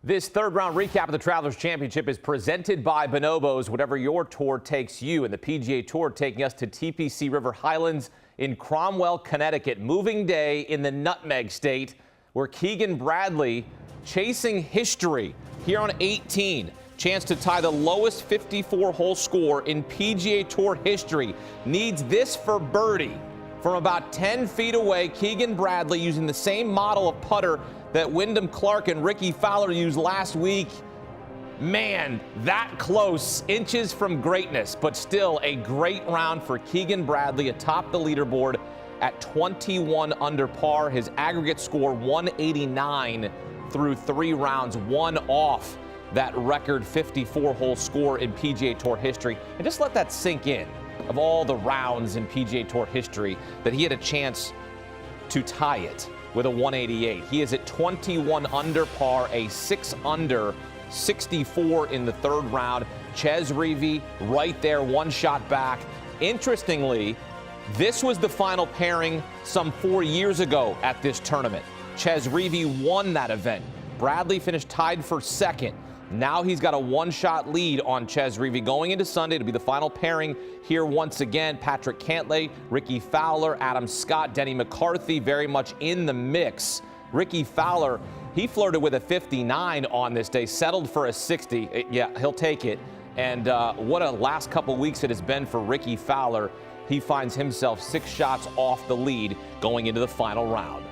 This third-round recap of the Travelers Championship is presented by Bonobos. Whatever your tour takes you, and the PGA Tour taking us to TPC River Highlands in Cromwell, Connecticut. Moving day in the Nutmeg State, where Keegan Bradley chasing history here on 18. Chance to tie the lowest 54-hole score in PGA Tour history. Needs this for birdie. From about 10 feet away, Keegan Bradley using the same model of putter that Wyndham Clark and Ricky Fowler used last week. Man, that close, inches from greatness, but still a great round for Keegan Bradley atop the leaderboard at 21 under par. His aggregate score 189 through 3 rounds, one off that record 54-hole score in PGA Tour history. And just let that sink in, of all the rounds in PGA Tour history, that he had a chance to tie it with a 188. He is at 21 under par, a 6 under, 64 in the third round. Chez Reavie right there, one shot back. Interestingly, this was the final pairing some 4 years ago at this tournament. Chez Reavie won that event. Bradley finished tied for second. Now he's got a one-shot lead on Chez Reavie going into Sunday to be the final pairing here once again. Patrick Cantlay, Ricky Fowler, Adam Scott, Denny McCarthy very much in the mix. Ricky Fowler, he flirted with a 59 on this day, settled for a 60. Yeah, he'll take it. And what a last couple weeks it has been for Ricky Fowler. He finds himself 6 shots off the lead going into the final round.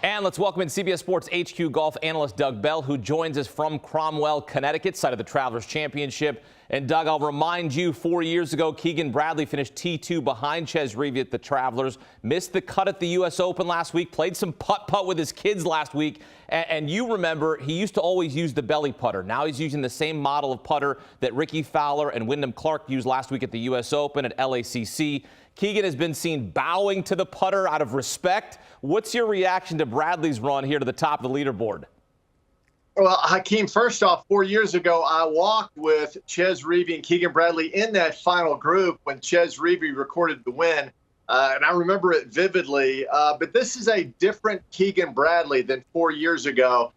And let's welcome in CBS Sports HQ golf analyst Doug Bell, who joins us from Cromwell, Connecticut, site of the Travelers Championship. And Doug, I'll remind you, 4 years ago, Keegan Bradley finished T2 behind Chez Reavie at the Travelers, missed the cut at the U.S. Open last week, played some putt-putt with his kids last week. And you remember, he used to always use the belly putter. Now he's using the same model of putter that Ricky Fowler and Wyndham Clark used last week at the U.S. Open at LACC. Keegan has been seen bowing to the putter out of respect. What's your reaction to Bradley's run here to the top of the leaderboard? Well, Hakeem, first off, 4 years ago, I walked with Chez Reavie and Keegan Bradley in that final group when Chez Reavie recorded the win. And I remember it vividly. But this is a different Keegan Bradley than 4 years ago.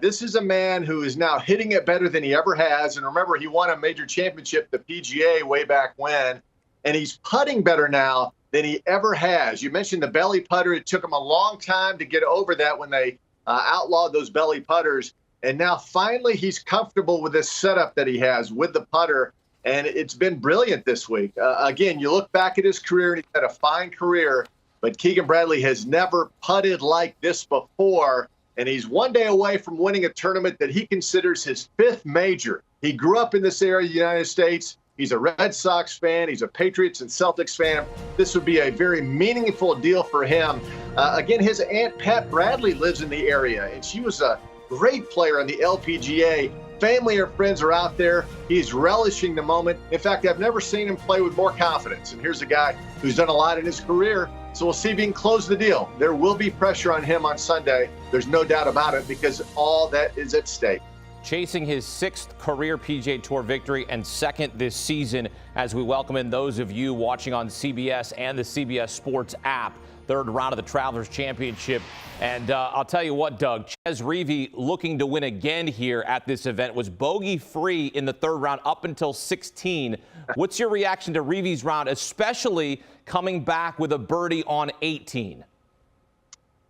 This is a man who is now hitting it better than he ever has. And remember, he won a major championship, the PGA, way back when. And he's putting better now than he ever has. You mentioned the belly putter. It took him a long time to get over that when they outlawed those belly putters. And now finally he's comfortable with this setup that he has with the putter. And it's been brilliant this week. Again, you look back at his career, and he's had a fine career. But Keegan Bradley has never putted like this before. And he's one day away from winning a tournament that he considers his 5th major. He grew up in this area of the United States. He's a Red Sox fan. He's a Patriots and Celtics fan. This would be a very meaningful deal for him. Again, his Aunt Pat Bradley lives in the area, and she was a great player on the LPGA. Family or friends are out there. He's relishing the moment. In fact, I've never seen him play with more confidence. And here's a guy who's done a lot in his career. So we'll see if he can close the deal. There will be pressure on him on Sunday. There's no doubt about it, because all that is at stake. Chasing his 6th career PGA Tour victory and 2nd this season, as we welcome in those of you watching on CBS and the CBS Sports app. Third round of the Travelers Championship. And I'll tell you what, Doug, Chez Reavie looking to win again here at this event, was bogey-free in the third round up until 16. What's your reaction to Reavie's round, especially coming back with a birdie on 18?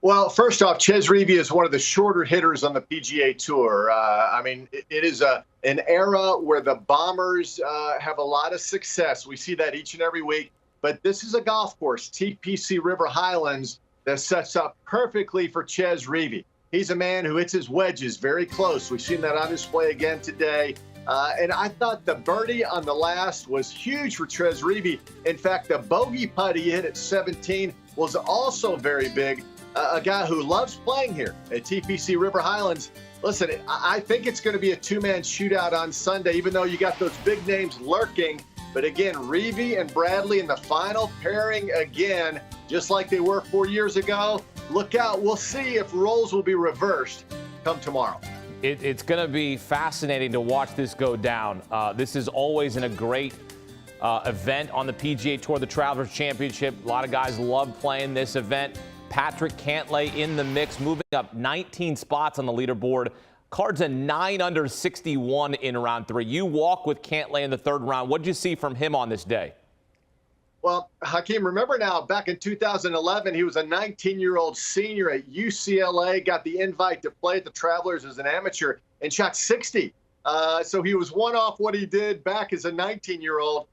Well, first off, Chez Reavie is one of the shorter hitters on the PGA Tour. I mean, it is an era where the bombers have a lot of success. We see that each and every week. But this is a golf course, TPC River Highlands, that sets up perfectly for Chez Reavie. He's a man who hits his wedges very close. We've seen that on display again today. And I thought the birdie on the last was huge for Chez Reavie. In fact, the bogey putt he hit at 17 was also very big. A guy who loves playing here at TPC River Highlands. Listen, I think it's going to be a 2-man shootout on Sunday, even though you got those big names lurking. But again, Reavie and Bradley in the final pairing again, just like they were 4 years ago. Look out. We'll see if roles will be reversed come tomorrow. It's going to be fascinating to watch this go down. This is always a great event on the PGA Tour, the Travelers Championship. A lot of guys love playing this event. Patrick Cantlay in the mix, moving up 19 spots on the leaderboard. Card's a 9 under 61 in round 3. You walk with Cantlay in the 3rd round. What did you see from him on this day? Well, Hakeem, remember now, back in 2011, he was a 19-year-old senior at UCLA, got the invite to play at the Travelers as an amateur, and shot 60. So he was one off what he did back as a 19-year-old.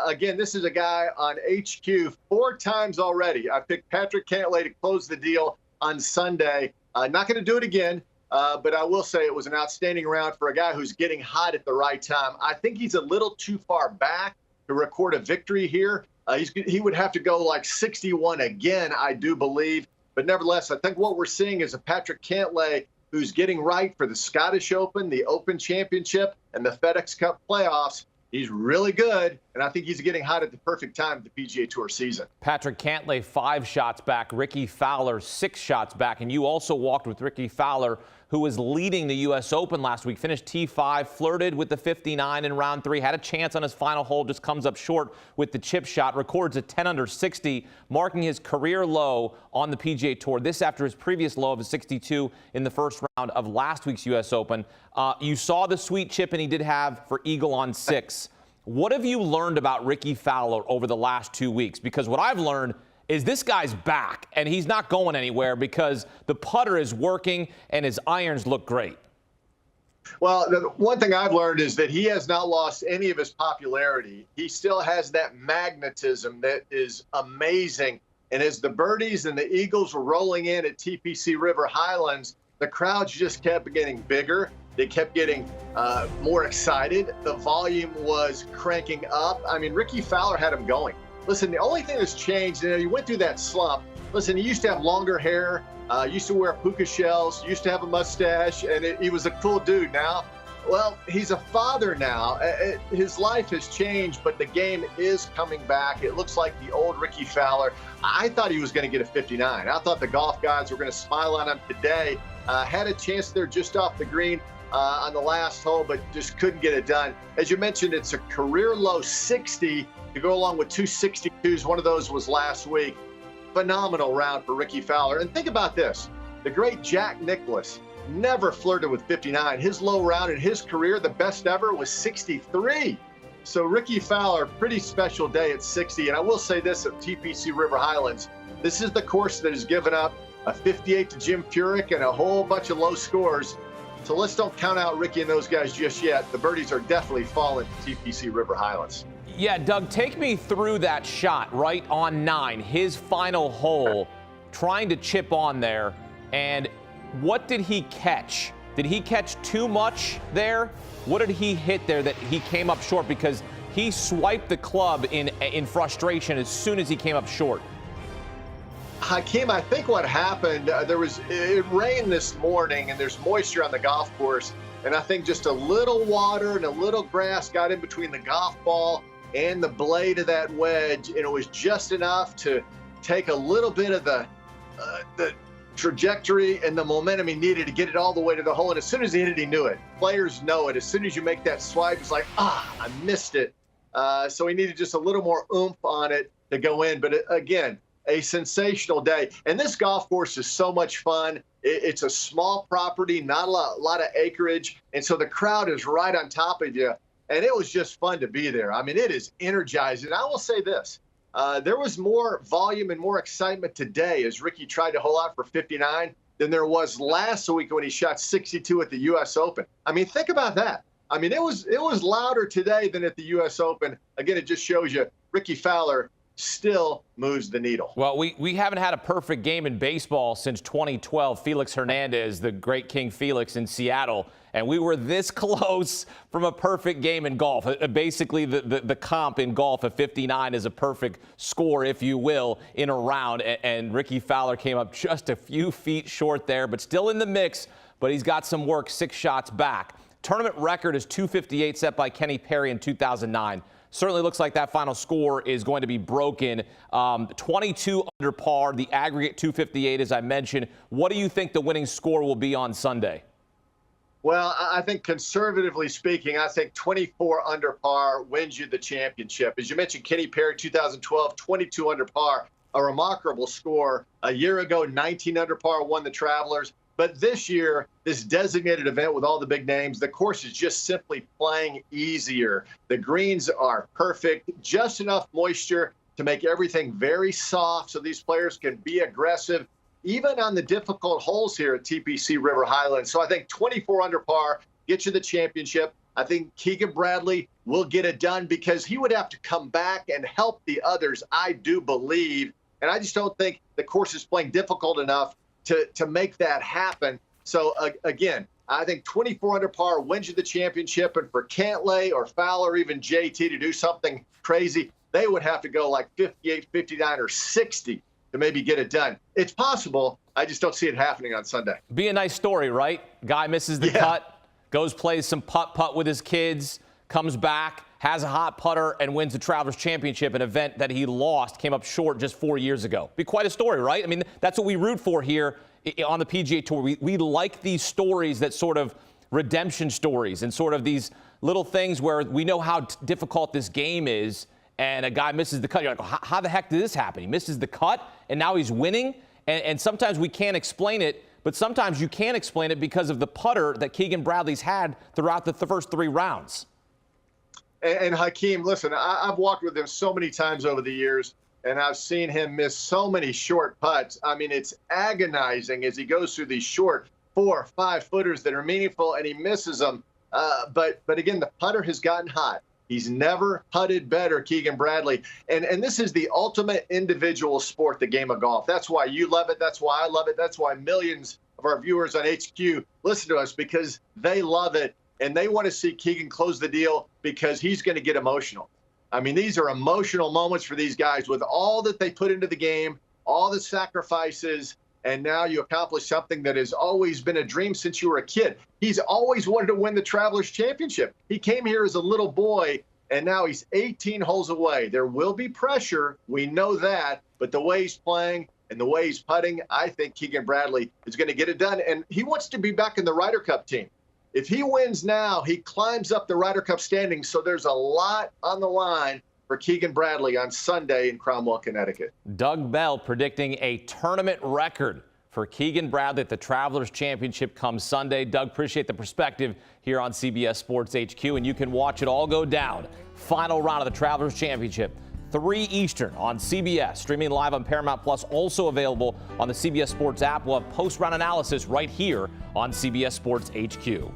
Again, this is a guy on HQ 4 times already. I picked Patrick Cantlay to close the deal on Sunday. Not going to do it again, but I will say it was an outstanding round for a guy who's getting hot at the right time. I think he's a little too far back to record a victory here. He would have to go like 61 again, I do believe. But nevertheless, I think what we're seeing is a Patrick Cantlay who's getting right for the Scottish Open, the Open Championship, and the FedEx Cup playoffs. He's really good, and I think he's getting hot at the perfect time of the PGA Tour season. Patrick Cantlay 5 shots back, Ricky Fowler 6 shots back, and you also walked with Ricky Fowler, who was leading the U.S. Open last week, finished T5, flirted with the 59 in round 3, had a chance on his final hole, just comes up short with the chip shot, records a 10 under 60, marking his career low on the PGA Tour. This after his previous low of a 62 in the first round of last week's U.S. Open. You saw the sweet chip and he did have for eagle on 6. What have you learned about Ricky Fowler over the last 2 weeks? Because what I've learned is this guy's back, and he's not going anywhere because the putter is working and his irons look great. Well, the one thing I've learned is that he has not lost any of his popularity. He still has that magnetism that is amazing. And as the birdies and the eagles were rolling in at TPC River Highlands, the crowds just kept getting bigger. They kept getting more excited. The volume was cranking up. I mean, Ricky Fowler had him going. Listen, the only thing that's changed, he went through that slump. Listen, he used to have longer hair, used to wear puka shells, used to have a mustache, and he was a cool dude. Now, well, he's a father now. His life has changed, but the game is coming back. It looks like the old Ricky Fowler. I thought he was going to get a 59. I thought the golf gods were going to smile on him today. Had a chance there just off the green on the last hole, but just couldn't get it done. As you mentioned, it's a career low 60 to go along with 2 62s. One of those was last week. Phenomenal round for Ricky Fowler. And think about this. The great Jack Nicklaus never flirted with 59. His low round in his career, the best ever, was 63. So Ricky Fowler, pretty special day at 60. And I will say this at TPC River Highlands, this is the course that has given up a 58 to Jim Furyk and a whole bunch of low scores. So let's don't count out Ricky and those guys just yet. The birdies are definitely falling to TPC River Highlands. Yeah, Doug, take me through that shot right on 9, his final hole, trying to chip on there. And what did he catch? Did he catch too much there? What did he hit there that he came up short? Because he swiped the club in frustration as soon as he came up short. Hakeem, I think what happened, it rained this morning and there's moisture on the golf course. And I think just a little water and a little grass got in between the golf ball and the blade of that wedge, and it was just enough to take a little bit of the trajectory and the momentum he needed to get it all the way to the hole. And as soon as he hit it, he knew it. Players know it. As soon as you make that swipe, it's like, I missed it. So he needed just a little more oomph on it to go in. But again, a sensational day. And this golf course is so much fun. It's a small property, not a lot of acreage. And so the crowd is right on top of you. And it was just fun to be there. I mean, it is energizing. I will say this. There was more volume and more excitement today as Ricky tried to hole out for 59 than there was last week when he shot 62 at the U.S. Open. I mean, think about that. I mean, it was louder today than at the U.S. Open. Again, it just shows you Ricky Fowler still moves the needle. Well, we haven't had a perfect game in baseball since 2012. Felix Hernandez, the great King Felix in Seattle. And we were this close from a perfect game in golf. Basically, the comp in golf of 59 is a perfect score, if you will, in a round. And Ricky Fowler came up just a few feet short there, but still in the mix. But he's got some work, 6 shots back. Tournament record is 258 set by Kenny Perry in 2009. Certainly looks like that final score is going to be broken. 22 under par, the aggregate 258, as I mentioned. What do you think the winning score will be on Sunday? Well, I think conservatively speaking, I think 24 under par wins you the championship. As you mentioned, Kenny Perry, 2012, 22 under par. a remarkable score. A year ago, 19 under par won the Travelers. But this year, this designated event with all the big names, the course is just simply playing easier. The greens are perfect, just enough moisture to make everything very soft so these players can be aggressive, even on the difficult holes here at TPC River Highlands. So I think 24 under par gets you the championship. I think Keegan Bradley will get it done because he would have to come back and help the others, I do believe. And I just don't think the course is playing difficult enough to make that happen. So, again, I think 24 under par wins you the championship. And for Cantlay or Fowler or even JT to do something crazy, they would have to go like 58, 59, or 60 to maybe get it done. It's possible. I just don't see it happening on Sunday. Be a nice story, right? Guy misses the cut, goes plays some putt-putt with his kids, comes back, has a hot putter, and wins the Travelers Championship, an event that he lost, came up short just 4 years ago. Be quite a story, right? I mean, that's what we root for here on the PGA Tour. We like these stories, that sort of redemption stories, and sort of these little things where we know how difficult this game is, and a guy misses the cut. You're like, how the heck did this happen? He misses the cut, and now he's winning? And sometimes we can't explain it, but sometimes you can explain it because of the putter that Keegan Bradley's had throughout the first 3 rounds. And Hakeem, listen, I've walked with him so many times over the years, and I've seen him miss so many short putts. I mean, it's agonizing as he goes through these short 4 or 5 footers that are meaningful, and he misses them. But again, the putter has gotten hot. He's never putted better, Keegan Bradley. And this is the ultimate individual sport, the game of golf. That's why you love it. That's why I love it. That's why millions of our viewers on HQ listen to us, because they love it. And they want to see Keegan close the deal because he's going to get emotional. I mean, these are emotional moments for these guys with all that they put into the game, all the sacrifices, and now you accomplish something that has always been a dream since you were a kid. He's always wanted to win the Travelers Championship. He came here as a little boy, and now he's 18 holes away. There will be pressure. We know that. But the way he's playing and the way he's putting, I think Keegan Bradley is going to get it done. And he wants to be back in the Ryder Cup team. If he wins now, he climbs up the Ryder Cup standings, so there's a lot on the line for Keegan Bradley on Sunday in Cromwell, Connecticut. Doug Bell predicting a tournament record for Keegan Bradley at the Travelers Championship come Sunday. Doug, appreciate the perspective here on CBS Sports HQ, and you can watch it all go down. Final round of the Travelers Championship, 3 Eastern on CBS, streaming live on Paramount Plus, also available on the CBS Sports app. We'll have post-round analysis right here on CBS Sports HQ.